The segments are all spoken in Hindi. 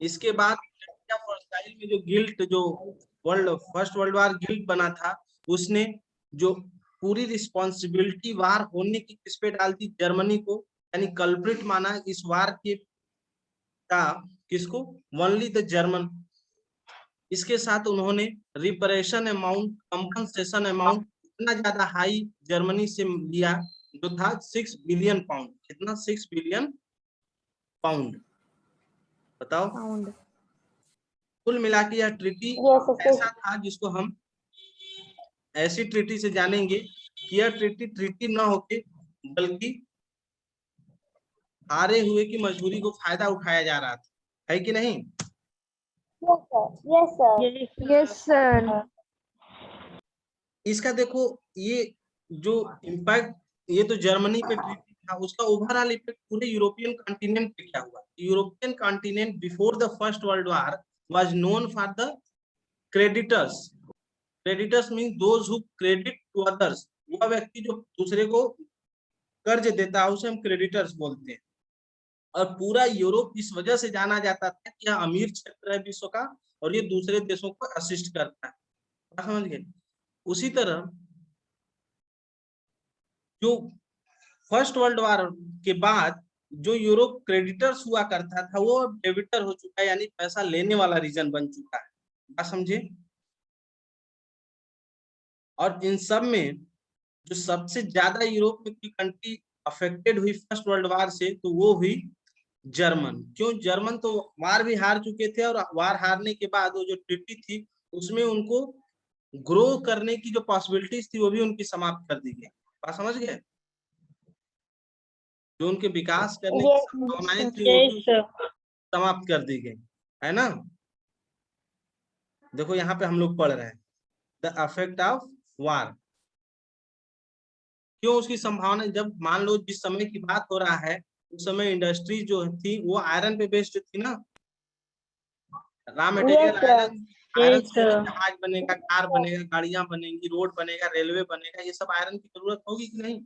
इसके बाद वर्साइल में जो गिल्ट, जो फर्स्ट वर्ल्ड वार गिल्ट बना था, उसने जो पूरी रिस्पॉन्सिबिलिटी वार होने की किस पे डाल दी, जर्मनी को, यानी कल्प्रिट माना इस वार के का किसको, ओनली द जर्मन। इसके साथ उन्होंने रिपरेशन अमाउंट, कंपनसेशन अमाउंट इतना ज्यादा हाई जर्मनी से लिया, जो था 6 बिलियन पाउंड। कितना? 6 बिलियन पाउंड। बताओ। पाउंड। कुल मिला के यह ट्रीटी ऐसा था जिसको हम ऐसी ट्रीटी से जानेंगे कि यह ट्रीटी न होके बल्कि हारे हुए की मजबूरी को फायदा उठाया जा रहा था, है कि नहीं? Yes sir. Yes sir. इसका देखो, ये जो इम्पैक्ट, ये तो जर्मनी पे ट्रीटी था, उसका ओवरऑल इफेक्ट पूरे यूरोपियन कॉन्टिनेंट पे क्या हुआ? European continent before the First World War was known for the creditors. Creditors mean those who credit to others. वह व्यक्ति जो दूसरे को कर्ज देता है उसे हम क्रेडिटर्स बोलते हैं। और पूरा यूरोप इस वजह से जाना जाता था कि यह अमीर क्षेत्र है विश्व का और ये दूसरे देशों को असिस्ट करता है। समझ गए? उसी तरह जो फर्स्ट वर्ल्ड वार के बाद जो यूरोप क्रेडिटर्स हुआ करता था, वो डेबिटर हो चुका है, यानी पैसा लेने वाला रीजन बन चुका है। बात समझे? और इन सब में जो सबसे ज्यादा यूरोप में की कंट्री अफेक्टेड हुई फर्स्ट वर्ल्ड वार से, तो वो हुई जर्मन। क्यों? जर्मन तो वार भी हार चुके थे और वार हारने के बाद वो जो ट्रीटी थी उसमें उनको ग्रो करने की जो पॉसिबिलिटीज थी वो भी उनकी समाप्त कर दी गई। बात समझ गए? जो उनके विकास करने की संभावनाएं थी वो भी समाप्त कर दी गई, है ना? देखो यहाँ पे हम लोग पढ़ रहे हैं द अफेक्ट ऑफ वार। क्यों उसकी संभावना? जब मान लो जिस समय की बात हो रहा है उस समय इंडस्ट्री जो थी वो आयरन पे बेस्ड थी ना, रॉ मटेरियल आयरन। आयरन से जहाज बनेगा, कार बनेगा, गाड़ियां बनेंगी, रोड बनेगा, रेलवे बनेगा, ये सब आयरन की जरूरत होगी कि नहीं?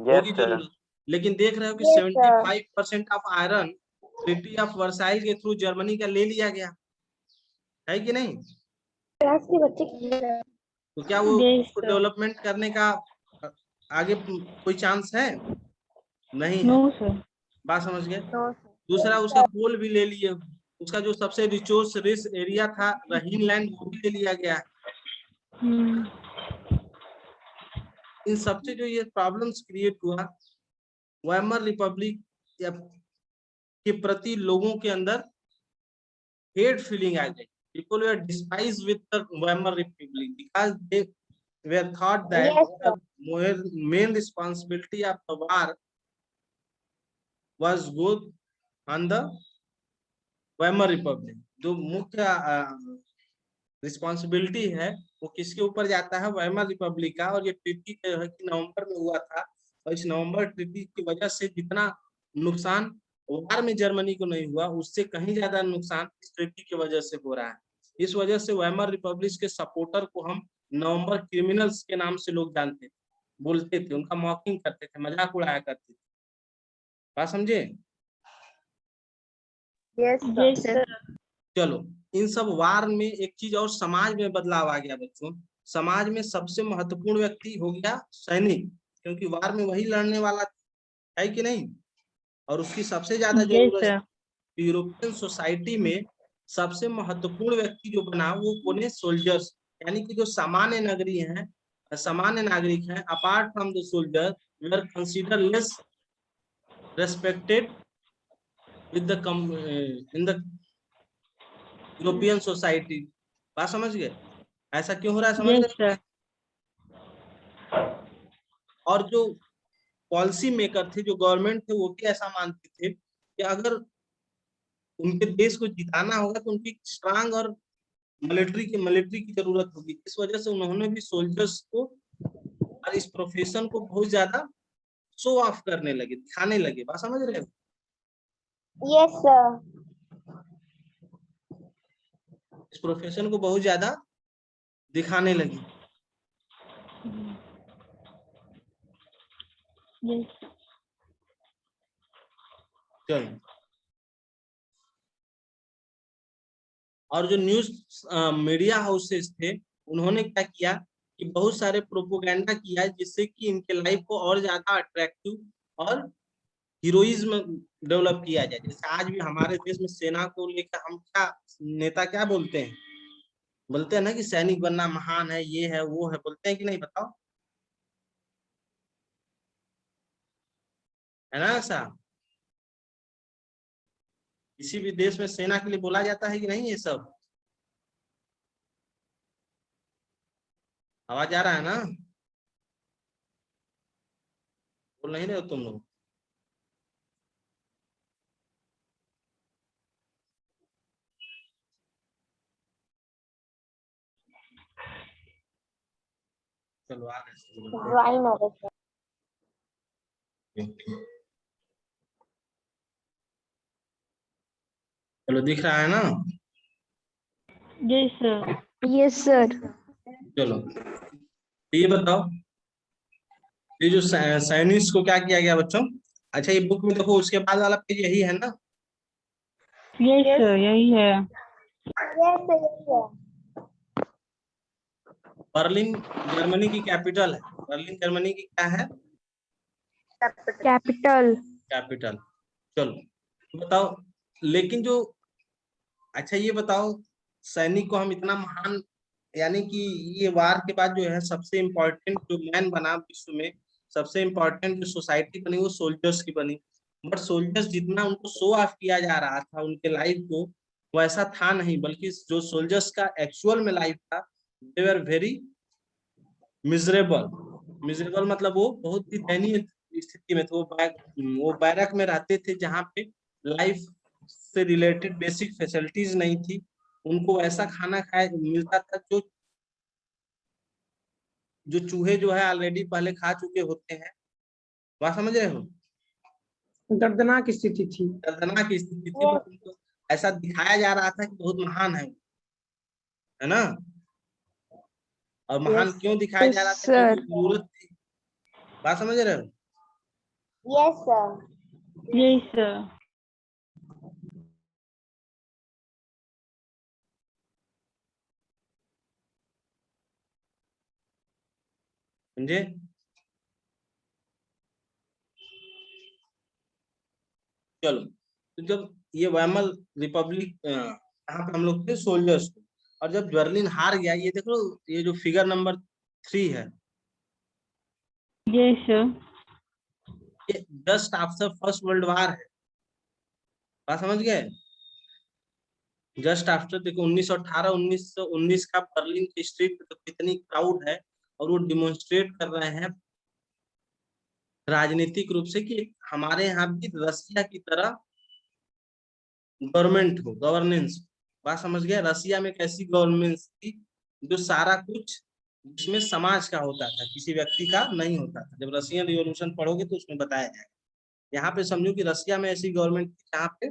होगी जरूरत। लेकिन देख रहे हो कि 75% of iron treaty of Versailles के थ्रू जर्मनी का ले लिया गया, है कि नहीं? तो क्या वो डेवलपमेंट करने का आगे कोई चांस है? नहीं है। बात समझ गए? दूसरा, उसका कोल भी ले लिए, उसका जो सबसे रिच एरिया था रहीनलैंड, वो भी ले लिया गया। इन सबसे जो ये प्रॉब्लम्स क्रिएट हुआ, वेमर रिपब्लिक के प्रति लोगों के अंदर हेट फीलिंग आ गई। People were despised with the Weimar Republic because they were thought that the main responsibility of the war was good on the Weimar Republic। जो मुख्य रिस्पॉन्सिबिलिटी है वो किसके ऊपर जाता है? वेमर रिपब्लिक का। और ये ट्रीटी जो है कि नवंबर में हुआ था, और इस नवंबर ट्रीटी की वजह से जितना नुकसान वार में जर्मनी को नहीं हुआ, उससे कहीं ज्यादा नुकसान इस ट्रीटी की वजह से हो रहा है। इस वजह से वेमर रिपब्लिक के सपोर्टर को हम नवंबर क्रिमिनल्स के नाम से लोग जानते थे, बोलते थे, उनका मॉकिंग करते थे, मजाक उड़ाया करते थे। बात समझे? चलो, इन सब वार में एक चीज और समाज में बदलाव आ गया बच्चों। समाज में सबसे महत्वपूर्ण व्यक्ति हो गया सैनिक, क्योंकि वार में वही लड़ने वाला है कि नहीं? और उसकी सबसे ज्यादा जरूरत यूरोपियन सोसाइटी में सबसे महत्वपूर्ण व्यक्ति जो बना वो कोने? सोल्जर्स। यानी कि जो सामान्य नागरिक हैं, apart from the soldier, we are consider less respected with the in the European society. बात समझ गए? ऐसा क्यों हो रहा है, समझ गए? और जो पॉलिसी मेकर थे, जो गवर्नमेंट थे, वो भी ऐसा मानते थे कि अगर उनके देश को जिताना होगा तो उनकी स्ट्रांग और मिलिट्री की जरूरत होगी। इस वजह से उन्होंने भी सोल्जर्स को और इस प्रोफेशन को बहुत ज्यादा शो ऑफ करने लगे, दिखाने लगे। बात समझ रहे हो? Yes sir. इस प्रोफेशन को बहुत ज्यादा दिखाने लगे। चलो, और जो न्यूज मीडिया हाउसेस थे उन्होंने क्या किया कि बहुत सारे प्रोपोगेंडा किया जिससे कि इनके लाइफ को और ज्यादा अट्रैक्टिव और हीरोइज्म डेवलप किया जाए। जैसे आज भी हमारे देश में सेना को लेकर हम क्या नेता क्या बोलते हैं, बोलते हैं ना कि सैनिक बनना महान है, ये है वो है, बोलते हैं कि नहीं, बताओ, है ना ऐसा? किसी भी देश में सेना के लिए बोला जाता है कि नहीं ये सब? आवाज आ रहा है ना? बोल नहीं रहे हो तुम लोग? चलो आगे ड्राइंग हो रही है। चलो दिख रहा है ना? Yes, sir. Yes, sir. चलो ये बताओ, ये जो साइनिस्ट को क्या किया गया बच्चों? अच्छा ये बुक में देखो उसके बाद वाला पेज यही है ना? Yes, sir. यही है। Yes, sir. Yes, sir. Berlin Germany की कैपिटल है। बर्लिन जर्मनी की क्या है? Capital. कैपिटल। चलो बताओ, लेकिन जो, अच्छा ये बताओ, सैनिक को हम इतना महान, यानी कि ये वार के बाद जो है सबसे इम्पोर्टेंट जो मैन बना विश्व में, सबसे इम्पोर्टेंट जो सोसाइटी बनी वो सोल्जर्स की बनी। बट सोल्जर्स जितना उनको शो ऑफ किया जा रहा था उनके लाइफ को, वैसा था नहीं, बल्कि जो सोल्जर्स का एक्चुअल में लाइफ था, दे वर वेरी मिजरेबल। मिजरेबल मतलब वो बहुत ही दयनीय स्थिति में थे। वो बैरक में रहते थे जहाँ पे लाइफ से रिलेटेड बेसिक फैसिलिटीज नहीं थी। उनको ऐसा खाना खाया मिलता था जो जो चूहे जो है ऑलरेडी पहले खा चुके होते हैं। बात समझ रहे हो? दर्दनाक स्थिति थी। दर्दनाक स्थिति थी, बट उनको ऐसा दिखाया जा रहा था कि बहुत महान है ना? और महान क्यों दिखाया जा रहा था? क्योंकि जरूरत थी। बात समझ रहे हो? Yes, sir. Yes, sir. समझे? चलो, तो जब ये वेमल रिपब्लिक यहाँ पे हम लोग थे सोल्जर्स को, और जब बर्लिन हार गया, ये देखो ये जो फिगर नंबर 3 है, Yes, sir. ये जस्ट आफ्टर फर्स्ट वर्ल्ड वार है। बात समझ गए? जस्ट आफ्टर, देखो 1918 1919 का बर्लिन की स्ट्रीट पे तो कितनी क्राउड है, और वो डिमोन्स्ट्रेट कर रहे हैं राजनीतिक रूप से कि हमारे यहाँ भी रसिया की तरह गवर्नमेंट हो, गवर्नेंस। बात समझ गया? रसिया में कैसी गवर्नेंस थी जो सारा कुछ जिसमें समाज का होता था, किसी व्यक्ति का नहीं होता था। जब रशियन रिवॉल्यूशन पढ़ोगे तो उसमें बताया जाएगा। यहाँ पे समझो कि रसिया में ऐसी गवर्नमेंट थी जहाँ पे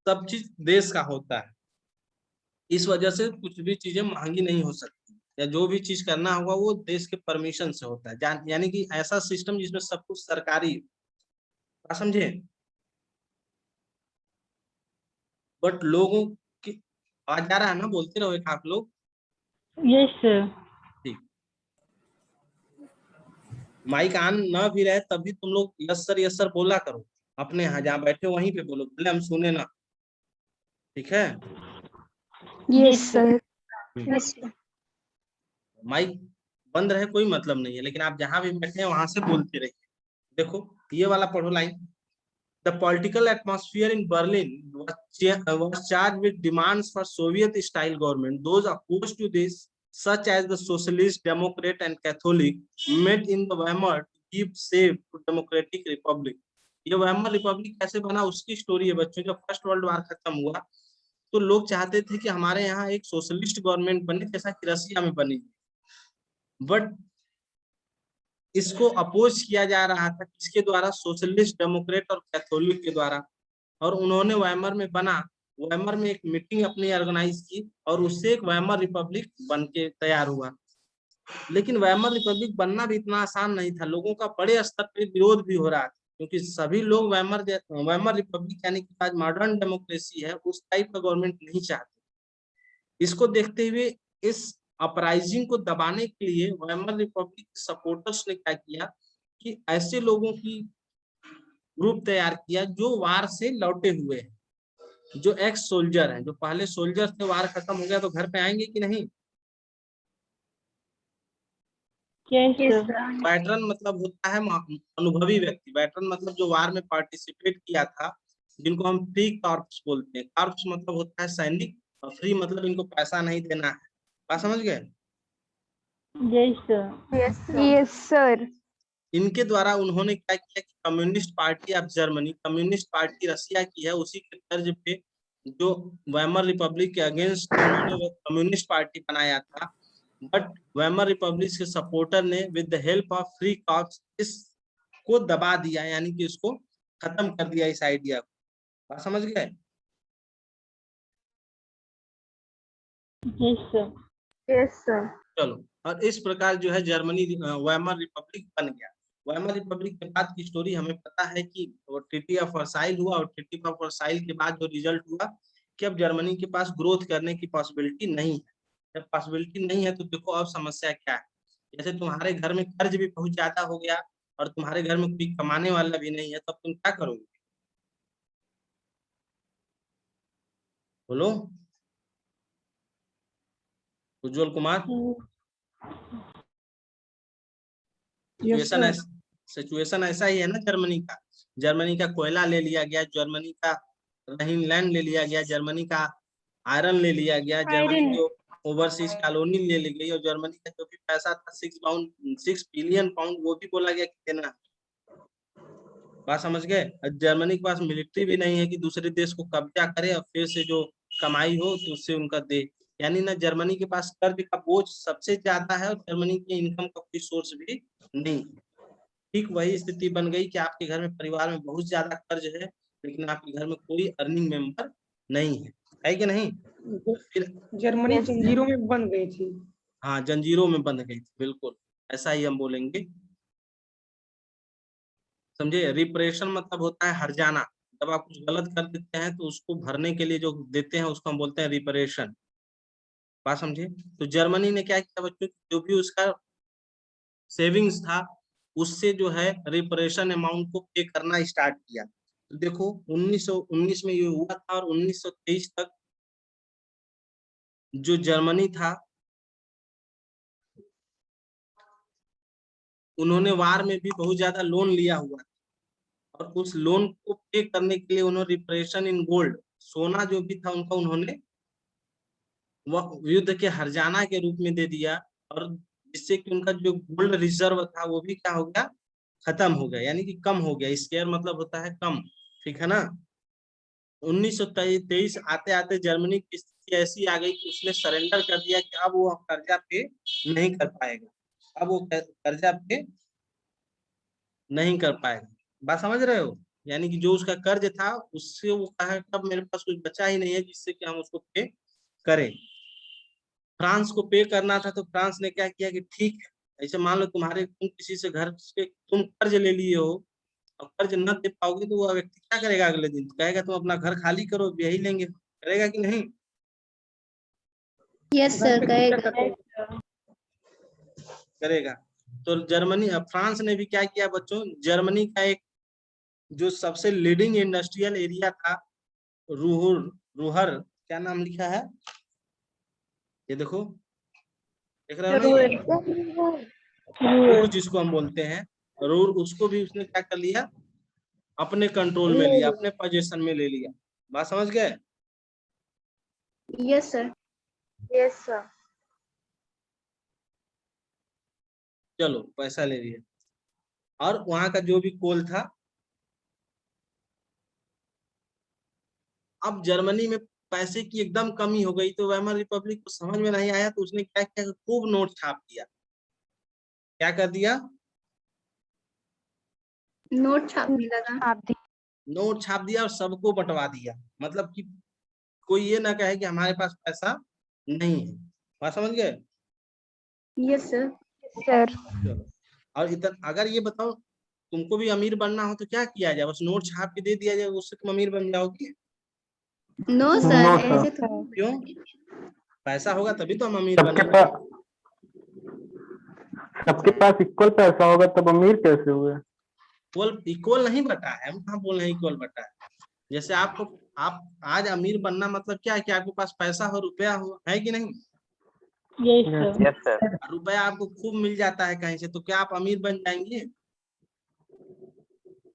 सब चीज देश का होता है। इस वजह से कुछ भी चीजें महंगी नहीं हो सकती, या जो भी चीज करना होगा वो देश के परमिशन से होता है। यानी कि ऐसा सिस्टम जिसमें सब कुछ सरकारी। बात समझे? बट लोगों की आवाज आ रहा है ना? बोलते रहो एक आप लोग। Yes, sir. ठीक, माइक ऑन ना भी रहे तभी तुम लोग यस सर बोला करो। अपने यहाँ जहाँ बैठे हो वहीं पे बोलो, भले हम सुने ना। ठीक है? Yes, sir. Yes, माइक बंद रहे कोई मतलब नहीं है, लेकिन आप जहां भी बैठे हैं वहां से बोलते रहिए। देखो ये वाला पढ़ो line. The political atmosphere in Berlin was charged with demands for Soviet-style government. Those opposed to this, such as the Socialist, Democrat, and Catholic, met in the Weimar to give shape to democratic republic. ये वेमर रिपब्लिक कैसे बना उसकी स्टोरी है बच्चों। जब फर्स्ट वर्ल्ड वार खत्म हुआ तो लोग चाहते थे कि हमारे यहाँ एक सोशलिस्ट गवर्नमेंट बने जैसा कि रसिया में बनी, बट इसको अपोज किया जा रहा था किसके द्वारा? सोशलिस्ट, डेमोक्रेट और कैथोलिक के द्वारा। और उन्होंने वाइमर में बना, वाइमर में एक मीटिंग अपनी ऑर्गेनाइज की और उससे एक वाइमर रिपब्लिक बन के तैयार हुआ। लेकिन वाइमर रिपब्लिक बनना भी इतना आसान नहीं था, लोगों का बड़े स्तर पर विरोध भी हो रहा था। क्योंकि सभी लोग वेमर रिपब्लिक यानी कि आज मॉडर्न डेमोक्रेसी है उस टाइप का गवर्नमेंट नहीं चाहते। इसको देखते हुए इस अपराइजिंग को दबाने के लिए वेमर रिपब्लिक सपोर्टर्स ने क्या किया कि ऐसे लोगों की ग्रुप तैयार किया जो वार से लौटे हुए हैं, जो एक्स सोल्जर हैं, जो पहले सोल्जर थे, वार खत्म हो गया तो घर पे आएंगे कि नहीं। Yes, Yes, sir. sir. Veteran मतलब होता है अनुभवी व्यक्ति, वेटरन मतलब जो वार में पार्टिसिपेट किया था, जिनको हम फ्री कॉर्प्स बोलते हैं। कॉर्प्स मतलब होता है सैनिक, और फ्री मतलब इनको पैसा नहीं देना है। बात समझ गए। Yes, sir. Yes, sir. इनके द्वारा उन्होंने क्या किया कि communist party of Germany, communist party Russia की है, उसी के तर्ज पे जो वेमर रिपब्लिक के अगेंस्ट उन्होंने कम्युनिस्ट पार्टी बनाया था। बट वेमर रिपब्लिक के सपोर्टर ने with the help of free corps इसको दबा दिया, यानी कि इसको खत्म कर दिया इस आइडिया को। बात समझ गए। Yes, sir. Yes, sir. चलो, और इस प्रकार जो है जर्मनी वेमर रिपब्लिक बन गया। वेमर रिपब्लिक के बाद की स्टोरी हमें पता है कि ट्रीटी ऑफ वर्साइल हुआ, और ट्रीटी ऑफ वर्साइल के बाद जो रिजल्ट हुआ कि अब जर्मनी के पास ग्रोथ करने की पॉसिबिलिटी नहीं है। जब पॉसिबिलिटी नहीं है तो देखो अब समस्या क्या है। जैसे तुम्हारे घर में कर्ज भी बहुत ज्यादा हो गया और तुम्हारे घर में कोई कमाने वाला भी नहीं है, तब तुम क्या करोगे? बोलो Ujjwal Kumar. Yes sir. Situation ऐसा ही है ना जर्मनी का। जर्मनी का कोयला ले लिया गया, जर्मनी का लैंड ले लिया गया, जर्मनी का आयरन ले लिया गया, जर्मनी Iron. जो ओवरसीज कॉलोनी ले ली गई, और जर्मनी का जो भी पैसा था 6 बिलियन पाउंड वो भी बोला गया कि देना। बात समझ गए। जर्मनी के पास मिलिट्री भी नहीं है कि दूसरे देश को कब्जा करे और फिर से जो कमाई हो तो उससे उनका दे। यानी ना जर्मनी के पास कर्ज का बोझ सबसे ज्यादा है, और जर्मनी की इनकम का कोई सोर्स भी नहीं। ठीक वही स्थिति बन गई कि आपके घर में परिवार में बहुत ज्यादा कर्ज है, लेकिन आपके घर में कोई अर्निंग मेंबर नहीं है कि नहीं। फिर जर्मनी Yes, sir. जंजीरों में बंध गई थी। हाँ, जंजीरों में बंध गई थी, बिल्कुल ऐसा ही हम बोलेंगे। समझे। रिपरेशन मतलब होता है हर्जाना। जब आप कुछ गलत कर देते हैं तो उसको भरने के लिए जो देते हैं उसको हम बोलते हैं रिपरेशन। बात समझे। तो जर्मनी ने क्या किया बच्चों, जो भी उसका सेविंग्स था उससे जो है रिपरेशन अमाउंट को पे करना स्टार्ट किया। तो देखो 1919 में ये हुआ था, और 1923 तक जो जर्मनी था उन्होंने वार में भी बहुत ज्यादा लोन लिया हुआ था, और उस लोन को पे करने के लिए उन्होंने रिपरेशन इन गोल्ड, सोना जो भी था उनका उन्होंने वह युद्ध के हर्जाना के रूप में दे दिया, और जिससे कि उनका जो गोल्ड रिजर्व था वो भी क्या हो गया, खत्म हो गया, यानी कि कम हो गया। स्केयर मतलब होता है कम, ठीक है ना। 1923 आते आते जर्मनी की स्थिति ऐसी आ गई कि उसने सरेंडर कर दिया कि अब वो कर्जा पे नहीं कर पाएगा, अब वो कर्जा पे नहीं कर पाएगा। बात समझ रहे हो। यानी कि जो उसका कर्ज था उससे वो कहा तब मेरे पास कुछ बचा ही नहीं है जिससे कि हम उसको पे करें। फ्रांस को पे करना था, तो फ्रांस ने क्या किया कि ठीक है, ऐसे मान लो तुम किसी से घर से तुम कर्ज ले लिए हो और कर्ज न दे पाओगे तो वो व्यक्ति क्या करेगा, अगले दिन कहेगा तुम अपना घर खाली करो, यही लेंगे। करेगा कि नहीं। Yes, घर sir. पे कब्जा कहेगा. करते। करेगा। तो जर्मनी फ्रांस ने भी क्या किया बच्चों, जर्मनी का एक जो सबसे लीडिंग इंडस्ट्रियल एरिया था रूहर, रूहर क्या नाम लिखा है ये देखो, देख रहे हो ना ये रूर जिसको हम बोलते हैं, रूर, उसको भी उसने क्या कर लिया, अपने कंट्रोल में लिया, अपने पोजीशन में ले लिया। बात समझ गए। Yes, sir. Yes, sir. चलो पैसा ले लिया, और वहां का जो भी कोल था, अब जर्मनी में पैसे की एकदम कमी हो गई, तो वेमर रिपब्लिक को समझ में नहीं आया, तो उसने क्या किया, खूब नोट छाप दिया। क्या कर दिया, नोट छापने लगा. नोट छाप दिया और सबको बंटवा दिया। मतलब कि कोई ये ना कहे कि हमारे पास पैसा नहीं है। बात समझ गए। Yes, sir. चलो, और इतना अगर ये बताओ तुमको भी अमीर बनना हो तो क्या किया जाए, बस नोट छाप के दे दिया जाए, उससे तुम अमीर बन जाओगे? No No, sir, sir. ऐसे तो क्यों? पैसा होगा तभी तो हम अमीर सबके बनेंगे। पास सबके पास इक्वल पैसा होगा तब अमीर कैसे हुए? इक्वल नहीं बटा है, हम कहाँ बोल रहे हैं इक्वल बटा है। जैसे आपको, आप आज अमीर बनना मतलब क्या है कि आपके पास पैसा हो, रुपया हो, है कि नहीं? Yes sir. Yes sir. रुपया आपको खूब मिल जाता है कहीं से, तो क्या आप अमीर बन जाएंगे?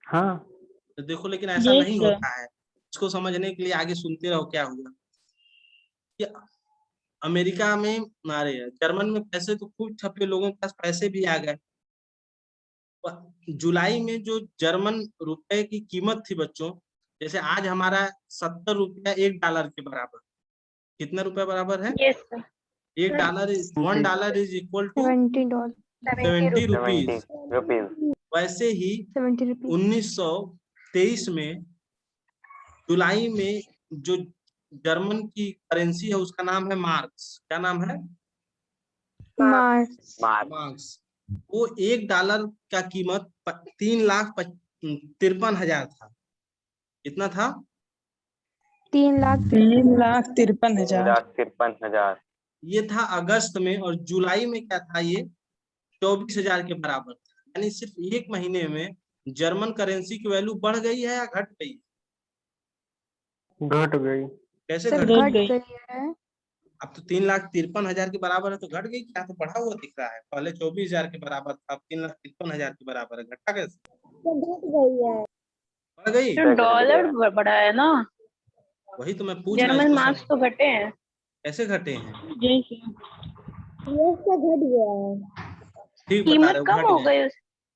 हाँ, तो देखो, लेकिन ऐसा Yes, नहीं sir. होता है। इसको समझने के लिए आगे सुनते रहो क्या हुआ। कि अमेरिका में, अरे जर्मन में पैसे तो खूब छपे, लोगों के पास पैसे भी आ गए। जुलाई में जो जर्मन रुपए की कीमत थी बच्चों, जैसे आज हमारा 70 रुपया $1 के बराबर। कितना रुपया बराबर है? Yes sir, $1 is equal to $70, 70 70 rupees. Rupees. वैसे ही 70 रुपीज। 1923 में जुलाई में जो जर्मन की करेंसी है उसका नाम है मार्क्स। क्या नाम है? मार्च। मार्क्स। वो $1 का कीमत 3,53,000 था। कितना था? 3,53,000। 3,53,000। ये था अगस्त में, और जुलाई में क्या था, ये 24,000 के बराबर था। यानी सिर्फ एक महीने में जर्मन करेंसी की वैल्यू बढ़ गई है या घट गई? घट गई। कैसे सर घट घट गई? घट गई। गई है। अब तो 3,53,000 के बराबर है तो घट गई क्या? तो बढ़ा हुआ दिख रहा है। पहले 24,000 के बराबर था, अब 3,53,000 के बराबर है। घटा कैसे? घट गई है। बढ़ गई। तो डॉलर बढ़ा है ना, वही तो मैं पूछ रहा हूँ, जर्मन इसको मार्क्स समझ- तो घटे हैं। कैसे घटे हैं? Yes sir. यस सर, घट गया है। ठीक बता कीमत रहे हो, कम घट हो गए। गई।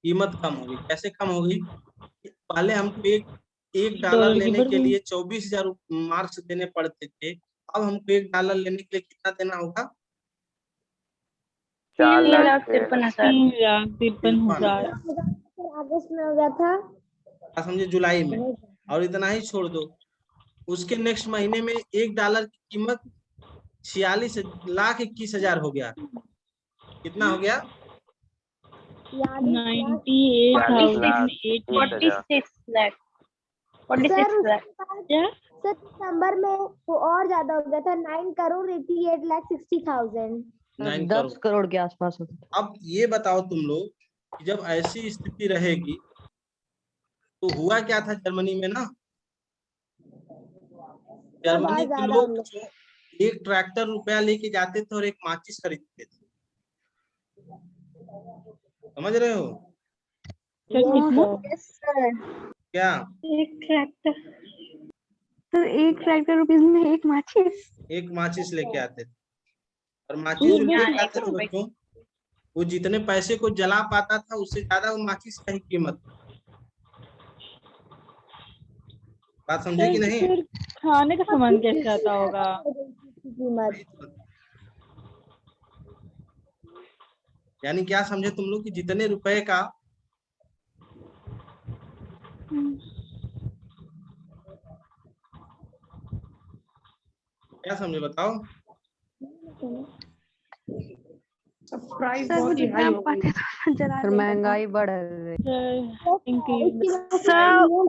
कीमत कम हो गई। कैसे कम हो गई? पहले हमको एक $1 डॉलर की लेने बढ़ के गई। लिए 24,000 मार्क्स देने पड़ते थे। अब हमको $1 लेने के लिए कितना देना होगा? 3,53,000। 3,53,000। अगस्त में हो गया था। क्या समझे? जुलाई में। और इतना ही छोड़ दो, उसके नेक्स्ट महीने में $1 की कीमत 46,21,000 हो गया। कितना हो गया? 98,880। 46 लाख 46 लाख। क्या? सर दिसंबर में वो और ज्यादा हो गया था, 9,88,60,000। 9 10 करोड़। करोड़ के आसपास होता है। अब ये बताओ तुम लोग कि जब ऐसी स्थिति रहेगी तो हुआ क्या था जर्मनी में ना? जर्मनी के लोग एक ट्रैक्टर रुपया लेके जाते थे और एक माचिस खरीदते थे। समझ रहे हो सर कितना? Yes sir. क्या? एक ट्रैक्टर, तो एक ट्रैक्टर रुपीज में एक माचिस। एक माचिस लेके आते थे, और माचिस जो लेके आते थे बच्चों, वो जितने पैसे को जला पाता था उससे ज्यादा वो माचिस का ही कीमत। बात समझे कि नहीं? सर खाने का सामान कैसे आता होगा? यानी क्या समझे तुम लोग कि जितने रुपए का क्या समझे बताओ? सब प्राइस सर वो बहुत ही जितना हाई हम हो पाते गई। थे जला सर देता था। महंगाई बढ़ गई। Sir increase. सर वो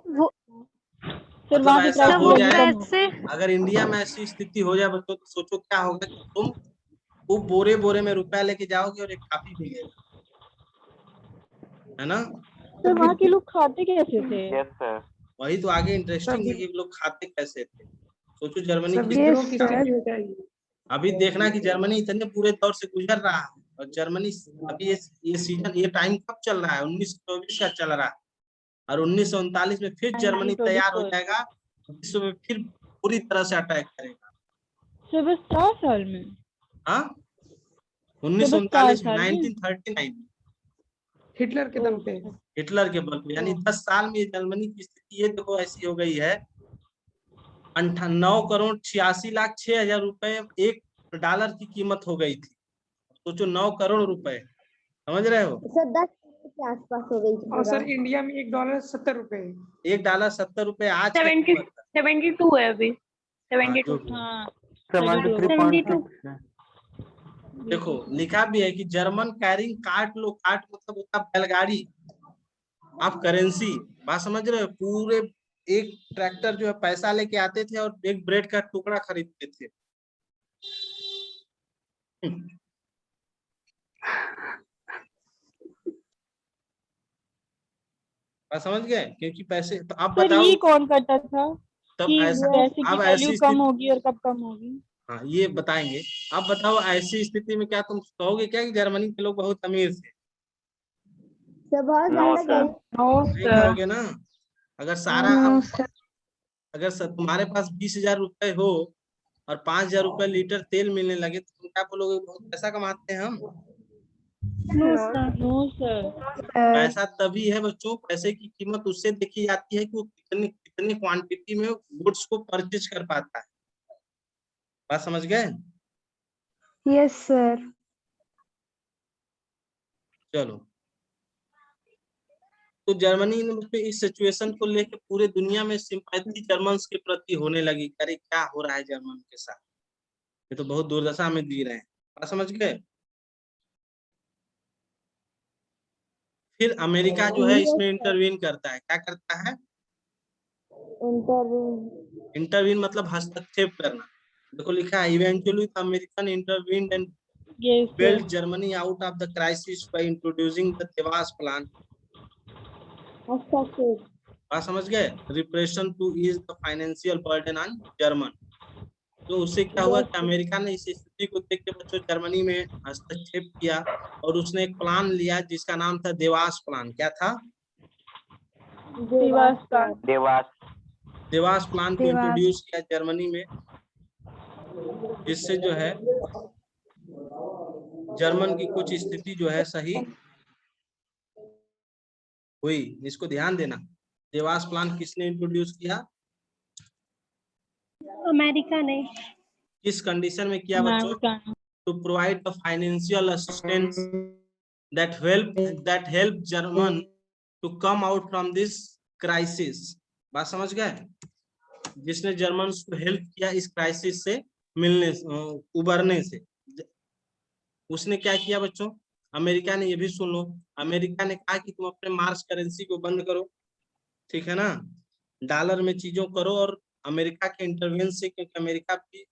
सर मतलब वहाँ की ऐसा प्राइस हो जाए, कम हो। पैसे अगर इंडिया में ऐसी स्थिति हो जाए बच्चों, तो सोचो क्या होगा कि तुम वो बोरे बोरे में रुपया लेके जाओगे और एक काफी मिलेगा, है ना? सर वहाँ के लोग खाते कैसे थे? Yes sir. वही तो आगे इंटरेस्टिंग है सर, कि लोग खाते कैसे थे। सोचो जर्मनी सब की विद्रोह की Yes, sir. स्थिति हो जाएगी। अभी देखना कि जर्मनी इतने पूरे दौर से गुजर रहा है, और जर्मनी अभी ये सीजन, ये टाइम कब चल रहा है? 1924 का चल रहा है, और 1939 में फिर जर्मनी तैयार हो जाएगा, विश्व में फिर पूरी तरह से अटैक करेगा। सर बस 4 साल में? हाँ, तो 1939 बस में, 4 साल में? 1939 में हिटलर के दम पे। हिटलर के बल पे, यानी 10 साल में जर्मनी की स्थिति ये देखो ऐसी हो गई है। 9,86,06,000 रुपए $1 की कीमत हो गई थी। सोचो 9 करोड़ रुपए, समझ रहे हो? सर 10 के आसपास हो गई थी। और सर इंडिया में $1 70 रुपए। $1 70 रुपए आज का 70 कीमत है। 72 है अभी। हाँ, 72। जो भी। हाँ 73.6 है। देखो लिखा भी है कि जर्मन कैरिंग कार्ट लो, कार्ट मतलब होता बैलगाड़ी, ऑफ करेंसी। बात समझ रहे हो? पूरे एक ट्रैक्टर जो है पैसा लेके आते थे और एक ब्रेड का टुकड़ा खरीदते थे। बात समझ गए? क्योंकि पैसे तो आप सर बताओ ये कौन करता था तब कि ऐसा, पैसे की अब वैल्यू ऐसी कम स्थिति, होगी और कब कम होगी? हाँ ये बताएंगे। अब बताओ ऐसी स्थिति में क्या तुम कहोगे क्या कि जर्मनी के लोग बहुत अमीर थे? No sir. नो नहीं सर। कहोगे ना। अगर सारा नो अब सर। अगर तुम्हारे पास 20,000 रुपए हो और 5,000 रुपए लीटर तेल मिलने लगे तो तुम क्या बोलोगे? बहुत पैसा कमाते हैं हम। No sir, no sir. पैसा तभी है बच्चों, पैसे की कीमत उससे देखी जाती है कि वो कितनी कितनी क्वांटिटी में गुड्स को परचेज कर पाता है। बात समझ गए? Yes sir. चलो, तो जर्मनी में इस सिचुएशन को लेकर पूरे दुनिया में सिंपैथी जर्मन्स के प्रति होने लगी। अरे क्या हो रहा है जर्मन के साथ, ये तो बहुत दुर्दशा में जी रहे हैं। बात समझ गए? फिर अमेरिका जो है इसमें इंटरवीन करता है। क्या करता है? इंटरवीन मतलब हस्तक्षेप करना। देखो लिखा है eventually the American intervene and yes bailed sir. Germany out of the crisis by introducing the Devas plan. बात समझ गए? Repression to ease the financial burden on German. तो उससे क्या हुआ कि अमेरिका ने इस स्थिति को देख के बच्चों जर्मनी में हस्तक्षेप किया और उसने एक प्लान लिया जिसका नाम था देवास प्लान। क्या था? देवास का। देवास। देवास प्लान को देवास। इंट्रोड्यूस किया जर्मनी में, जिससे जो है जर्मन की कुछ स्थिति जो है सही हुई। इसको ध्यान देना। देवास प्लान किसने इंट्रोड्यूस किया? अमेरिका ने। किस कंडीशन में किया बच्चों? America. To provide the financial assistance that help German to come out from this crisis. बात समझ गए? जिसने जर्मन को हेल्प किया इस क्राइसिस से मिलने उबरने से। उसने क्या किया बच्चों? अमेरिका ने, ये भी सुन लो, अमेरिका ने कहा कि तुम अपने मार्च करेंसी को बंद करो, ठीक है ना, डॉलर में चीजों करो। और अमेरिका के इंटरवेंशन से, क्योंकि अमेरिका भी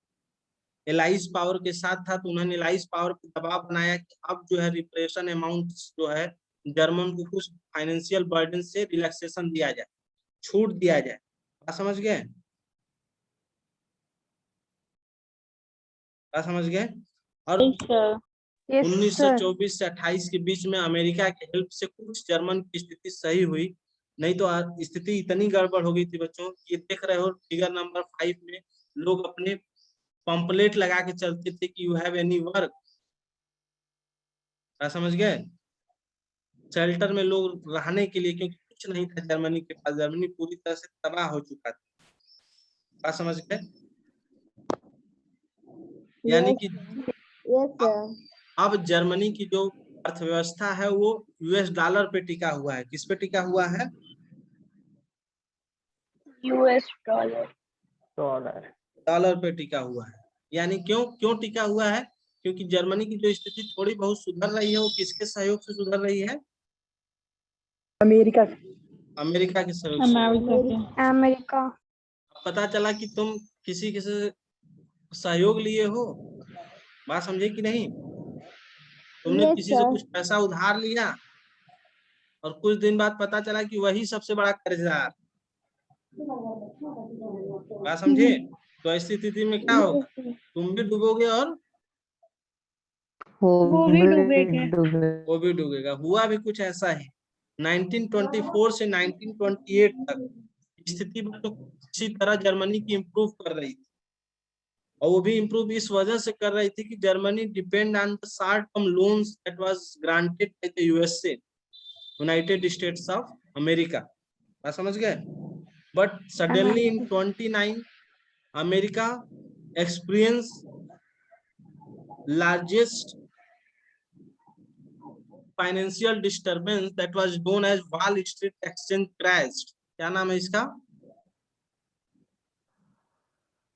एलाइज पावर के साथ था, तो उन्होंने एलाइज पावर पे दबाव बनाया कि अब जो है रिप्रेशन अमाउंट जो है जर्मन को कुछ फाइनेंशियल बर्डन से रिलैक्सेशन दिया जाए, छूट दिया जाए। बात समझ गए? बात समझ गए? और 1924 से 28 के बीच में अमेरिका के हेल्प से कुछ जर्मन की स्थिति सही हुई, नहीं तो स्थिति इतनी गड़बड़ हो गई थी बच्चों। ये देख रहे हो फिगर नंबर 5 में लोग अपने पंपलेट लगा के चलते थे कि यू हैव एनी वर्क। क्या समझ गए? शेल्टर में लोग रहने के लिए, क्योंकि कुछ नहीं था जर्मनी के पास, जर्मनी पूरी तरह से तबाह हो चुका था। क्या समझ गए? यानी कि अब जर्मनी की जो अर्थव्यवस्था है वो यूएस डॉलर पे टिका हुआ है। किस पे टिका हुआ है? US dollar. डॉलर पे टिका हुआ है। यानी क्यों टिका हुआ है? क्योंकि जर्मनी की जो स्थिति थोड़ी बहुत सुधर रही है, वो किसके सहयोग से सुधर रही है? अमेरिका से। अमेरिका के सहयोग से। अमेरिका। पता चला कि तुम किसी से सहयोग लिए हो। बात समझे कि नहीं? तुमने किसी से कुछ पैसा उधार लिया और कुछ दिन बाद पता चला कि वही सबसे बड़ा कर्जदार। बात समझे? तो ऐसी स्थिति में क्या होगा? तुम भी डूबोगे और वो भी वो भी डूबेगा। हुआ भी कुछ ऐसा ही। 1924 से 1928 तक स्थिति तो किसी तरह जर्मनी की इम्प्रूव कर रही थी, और वो भी इम्प्रूव इस वजह से कर रही थी कि Germany depend on the short term loans that was granted by the USA, United States of America. बात समझ गए? But suddenly in 29 America experience largest financial disturbance that was known as Wall Street exchange crash. क्या नाम है इसका?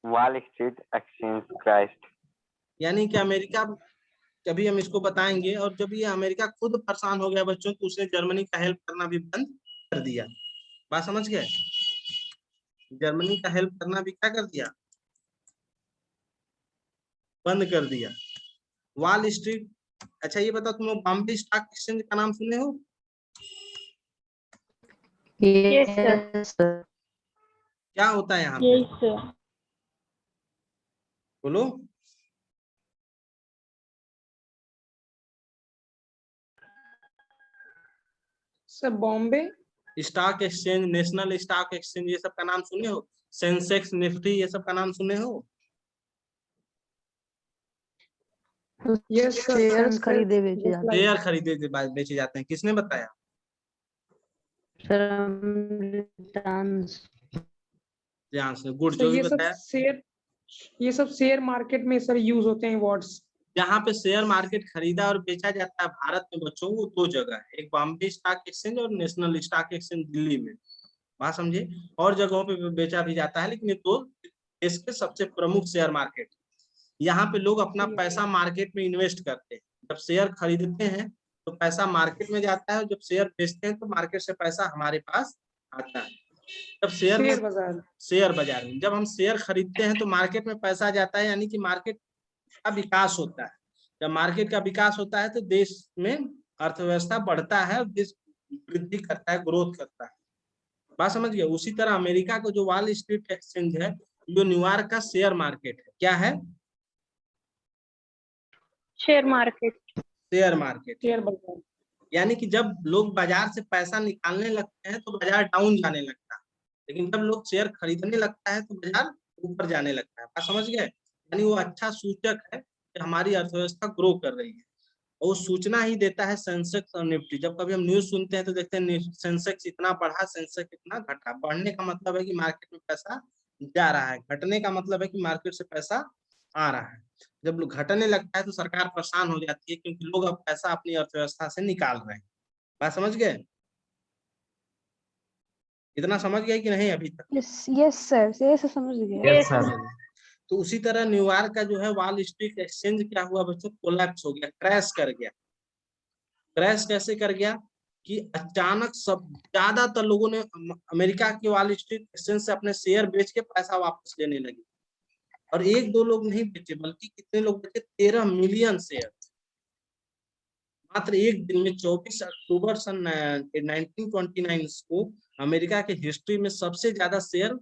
Wall Street exchange crash. यानी कि अमेरिका, कभी हम इसको बताएंगे। और जब ये अमेरिका खुद परेशान हो गया बच्चों, तो उसने जर्मनी का हेल्प करना भी बंद कर दिया। बात समझ गए? जर्मनी का हेल्प करना भी क्या कर दिया, बंद कर दिया। वॉल स्ट्रीट, अच्छा ये बताओ तुम लोग बॉम्बे स्टॉक एक्सचेंज का नाम सुने हो? Yes, sir. Yes, sir. क्या होता है यहाँ पे, Yes, sir. बोलो। Sir Bombay stock exchange, national stock exchange, ये सब का नाम सुने हो? सेंसेक्स, निफ्टी, ये सब का नाम सुने हो? यस सर, शेयर्स खरीदे बेचे जाते शेयर खरीदे बेचे जाते हैं, किसने बताया? हैं सर। रिटर्न्स ध्यान से, गुड, सर जो भी ये सब बताया। शेयर, ये सब शेयर मार्केट में सर यूज होते हैं वर्ड्स। जहाँ पे शेयर मार्केट खरीदा और बेचा जाता है भारत में बच्चों, वो दो जगह है, एक बॉम्बे स्टॉक एक्सचेंज और नेशनल स्टॉक एक्सचेंज दिल्ली में। बात समझे? और जगहों पे बेचा भी जाता है, लेकिन ये दो देश के सबसे प्रमुख शेयर मार्केट। यहाँ पे लोग अपना पैसा मार्केट में इन्वेस्ट करते हैं। जब शेयर खरीदते हैं तो पैसा मार्केट में जाता है, जब शेयर बेचते हैं तो मार्केट से पैसा हमारे पास आता है। जब शेयर बाजार, शेयर बाजार में जब हम शेयर खरीदते हैं तो मार्केट में पैसा जाता है, यानी कि मार्केट का विकास होता है। जब मार्केट का विकास होता है तो देश में अर्थव्यवस्था बढ़ता है, देश वृद्धि करता है, ग्रोथ करता है। बात समझ गए? उसी तरह अमेरिका को जो वॉल स्ट्रीट एक्सचेंज है, जो न्यूयॉर्क का शेयर मार्केट है, क्या है? Share market. Share market. Share बाजार। यानी कि जब लोग बाजार से पैसा निकालने लगते हैं तो बाजार डाउन जाने लगता है, लेकिन जब लोग शेयर खरीदने लगता है तो बाजार ऊपर जाने लगता है। बात समझ गए? यानी वो अच्छा सूचक है कि हमारी अर्थव्यवस्था ग्रो कर रही है, और वो सूचना ही देता है सेंसेक्स और निफ्टी। जब कभी हम न्यूज सुनते हैं तो देखते हैं सेंसेक्स इतना बढ़ा, सेंसेक्स इतना घटा। बढ़ने का मतलब है कि मार्केट में पैसा जा रहा है, घटने का मतलब है कि मार्केट से पैसा आ रहा है। जब लोग घटने लगता है तो सरकार परेशान हो जाती है, क्योंकि लोग अब पैसा अपनी अर्थव्यवस्था से निकाल रहे हैं। बात समझ गए? इतना समझ गए कि नहीं अभी तक? यस सर, से समझ गए। Yes, sir. तो उसी तरह न्यूयॉर्क का जो है वॉल स्ट्रीट एक्सचेंज क्या हुआ बच्चों, कोलैप्स हो गया, क्रैश कर गया। क्रैश कैसे कर गया कि अचानक सब ज्यादातर लोगों ने अमेरिका के वॉल स्ट्रीट एक्सचेंज से अपने शेयर बेच के पैसा वापस लेने लगे। और एक दो लोग नहीं बेचे, बल्कि कितने लोग बेचे, 13 मिलियन शेयर। मात्र एक दिन में 24 अक्टूबर सन 1929 को अमेरिका के हिस्ट्री में सबसे ज्यादा शेयर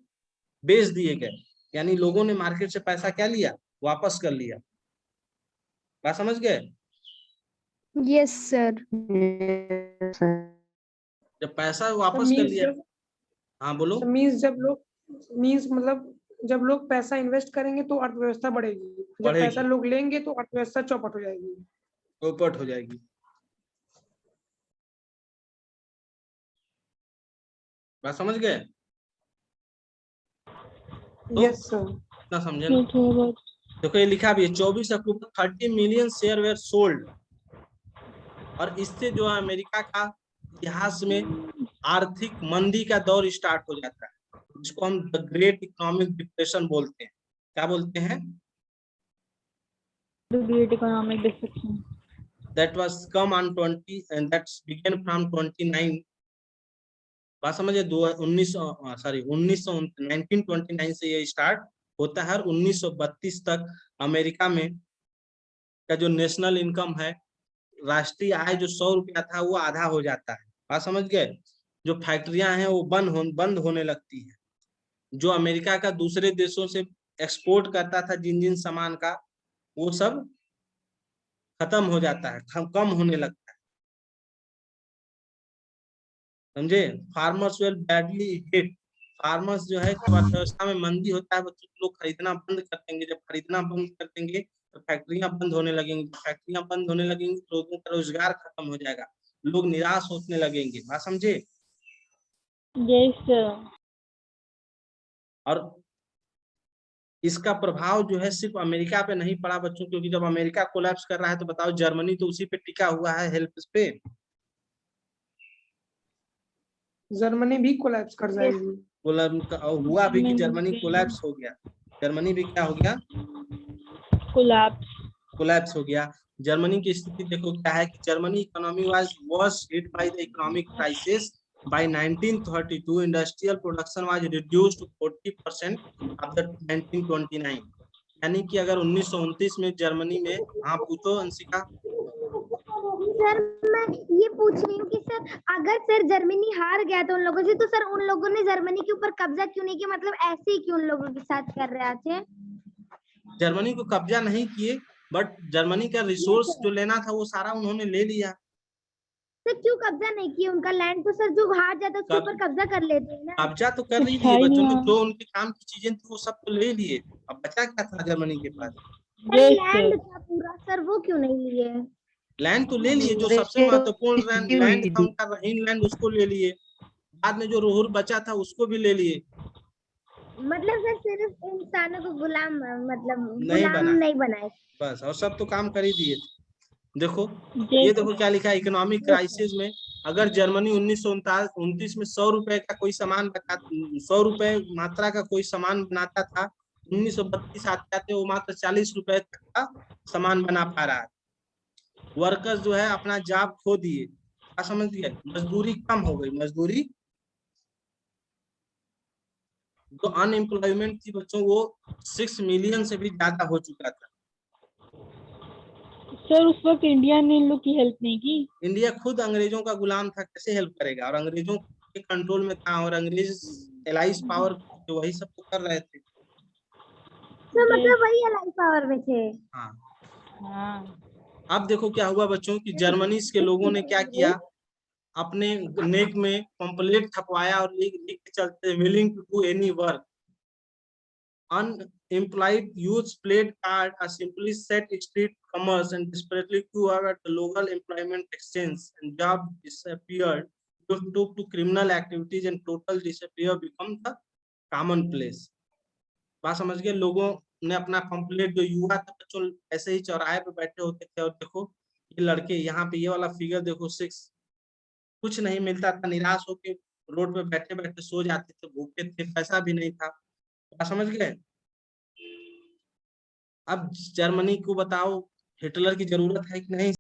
बेच दिए गए। यानी लोगों ने मार्केट से पैसा क्या लिया, वापस कर लिया। बात समझ गए? Yes sir. जब पैसा वापस कर लिया, हाँ बोलो। मींस मतलब जब लोग पैसा इन्वेस्ट करेंगे तो अर्थव्यवस्था बढ़ेगी, जब बढ़ेगी। पैसा लोग लेंगे तो अर्थव्यवस्था चौपट हो जाएगी। चौपट हो जाएगी। बात समझ गए? Yes sir. इतना समझे? No, थोड़ा बहुत। देखो ये लिखा भी है, 24 अक्टूबर 30 मिलियन शेयर वेयर सोल्ड। और इससे जो है अमेरिका का इतिहास में आर्थिक मंदी का दौर स्टार्ट हो जाता है, जिसको हम द ग्रेट इकोनॉमिक डिप्रेशन बोलते हैं। क्या बोलते हैं? The Great Economic Depression. That was come on 20 and that's began from 29। बात समझिए, 1929 से ये स्टार्ट होता है, और 1932 तक अमेरिका में का जो नेशनल इनकम है, राष्ट्रीय आय जो 100 रुपया था, वो आधा हो जाता है। बात समझ गए? जो फैक्ट्रियां हैं वो बंद होने लगती है। जो अमेरिका का दूसरे देशों से एक्सपोर्ट करता था जिन जिन सामान का, वो सब खत्म हो जाता है, कम होने लगता है। समझे? Farmers well badly hit. Farmers जो है, जब अर्थव्यवस्था में मंदी होता है, बच्चों लोग खरीदना बंद कर देंगे। जब खरीदना बंद कर देंगे तो फैक्ट्रियां बंद होने लगेंगी। फैक्ट्रियां बंद होने लगेंगी तो लोगों का रोजगार खत्म हो जाएगा, लोग निराश होने लगेंगे। बात समझे? Yes, sir. और इसका प्रभाव जो है सिर्फ अमेरिका पे नहीं पड़ा बच्चों, क्योंकि जब अमेरिका कोलैप्स कर रहा है तो बताओ जर्मनी तो उसी पे टिका हुआ है, हेल्प पे। जर्मनी भी कोलैप्स कर जाएगी। हुआ भी कि जर्मनी कोलैप्स हो गया। जर्मनी भी क्या हो गया? कोलैप्स हो गया। जर्मनी की स्थिति देखो क्या है कि Germany economy was hit by the economic crisis By 1932, industrial production was reduced to 40% of the 1929. यानी कि अगर 1929 में जर्मनी में, हाँ पूछो अंशिका। सर मैं ये पूछ रही हूँ कि सर अगर सर जर्मनी हार गया तो उन लोगों से, तो सर उन लोगों ने जर्मनी के ऊपर कब्जा क्यों नहीं किया, मतलब ऐसे ही क्यों उन लोगों के साथ कर रहे थे? जर्मनी को कब्जा नहीं किए, बट जर्मनी का रिसोर्स जो लेना था वो सारा उन्होंने ले लिया। सर क्यों कब्जा नहीं किया? उनका लैंड तो सर जो हार जाता है उसके ऊपर कब्जा कर लेते हैं ना। कब्जा तो कर ही कुछ लिए है ही बच्चों, नहीं। जो उनके काम की चीजें थी वो सब तो ले लिए, अब बचा क्या था जर्मनी के पास? Yes land sir. था पूरा सर, वो क्यों नहीं लिए? लैंड तो ले लिए, जो सबसे महत्वपूर्ण लैंड था उनका रहीन लैंड, उसको ले लिए। बाद में जो रोहुर बचा था उसको भी ले लिए। मतलब सर सिर्फ इंसानों को गुलाम, मतलब नहीं गुलाम बना। नहीं बनाए बस, और सब तो काम कर ही दिए। देखो यस ये देखो क्या लिखा है, इकोनॉमिक क्राइसिस में अगर जर्मनी 1929 में 100 रुपए का कोई सामान बना, 100 रुपए मात्रा का कोई सामान बनाता था, 1932 आते आते वो मात्र 40 रुपए तक का सामान बना पा रहा है। वर्कर्स जो है अपना जॉब खो दिए, क्या समझ गए? मजदूरी कम हो गई, मजदूरी जो अनएम्प्लॉयमेंट थी बच्चों वो 6 मिलियन से भी ज्यादा हो चुका था। सर उस वक्त इंडिया ने इन लोग की हेल्प नहीं की। इंडिया खुद अंग्रेजों का गुलाम था, कैसे हेल्प करेगा? और अंग्रेजों के कंट्रोल में था, और अंग्रेज एलाइज पावर तो वही सब तो कर रहे थे। तो मतलब वही अलाई पावर में थे। हाँ, हाँ अब देखो क्या हुआ बच्चों कि जर्मनी के लोगों ने क्या किया, अपने नेक में पंपलेट छपवाया और लिख के चलते, willing to do any work. Unemployed youths played card, or simply set street commerce and desperately queue at the local employment exchange, and job disappeared. Took to criminal activities and total disappear become the commonplace. बात समझ गए? लोगों ने अपना पंपलेट, जो युवा था बच्चों ऐसे ही चौराहे पे बैठे होते थे, और देखो ये लड़के यहाँ पे, ये वाला फिगर देखो 6, कुछ नहीं मिलता था, निराश होके रोड पे बैठे बैठे सो जाते थे, भूखे थे, पैसा भी नहीं था। बात समझ गए? अब जर्मनी को बताओ हिटलर की जरूरत है कि नहीं?